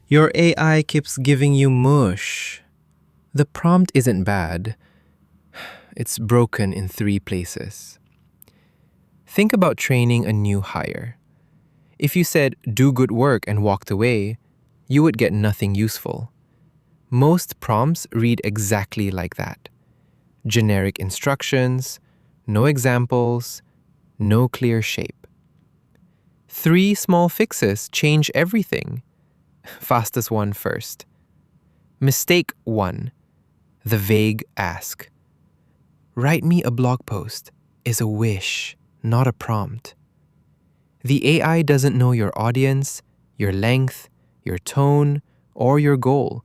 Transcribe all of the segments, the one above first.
Your AI keeps giving you mush. The prompt isn't bad. It's broken in 3 places. Think about training a new hire. If you said, "do good work," and walked away, you would get nothing useful. Most prompts read exactly like that. Generic instructions, no examples, no clear shape. 3 small fixes change everything. Fastest one first. Mistake 1. The vague ask. "Write me a blog post" is a wish, not a prompt. The AI doesn't know your audience, your length, your tone, or your goal,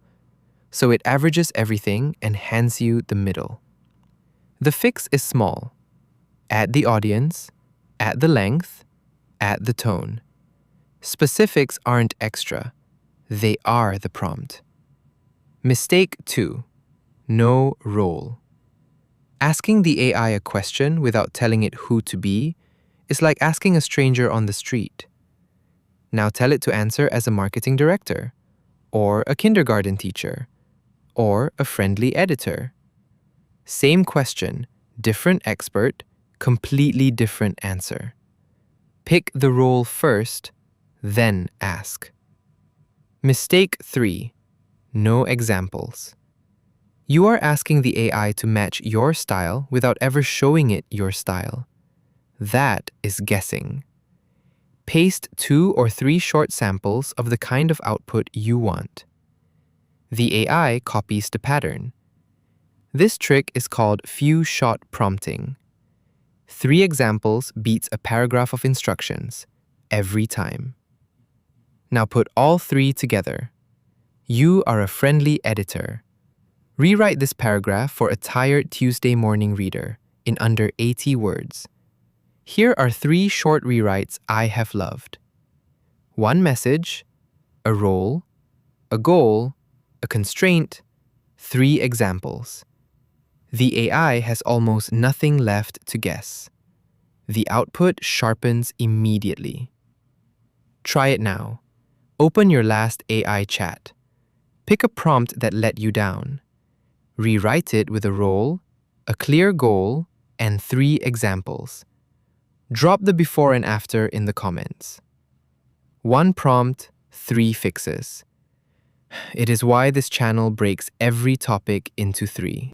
so it averages everything and hands you the middle. The fix is small. Add the audience, add the length, add the tone. Specifics aren't extra. They are the prompt. Mistake 2. No role. Asking the AI a question without telling it who to be is like asking a stranger on the street. Now tell it to answer as a marketing director, or a kindergarten teacher, or a friendly editor. Same question, different expert, completely different answer. Pick the role first, then ask. Mistake 3. No examples. You are asking the AI to match your style without ever showing it your style. That is guessing. Paste 2 or 3 short samples of the kind of output you want. The AI copies the pattern. This trick is called few-shot prompting. 3 examples beats a paragraph of instructions every time. Now put all 3 together. You are a friendly editor. Rewrite this paragraph for a tired Tuesday morning reader in under 80 words. Here are 3 short rewrites I have loved. 1 message, a role, a goal, a constraint, 3 examples. The AI has almost nothing left to guess. The output sharpens immediately. Try it now. Open your last AI chat. Pick a prompt that let you down. Rewrite it with a role, a clear goal, and 3 examples. Drop the before and after in the comments. 1 prompt, 3 fixes. It is why this channel breaks every topic into 3.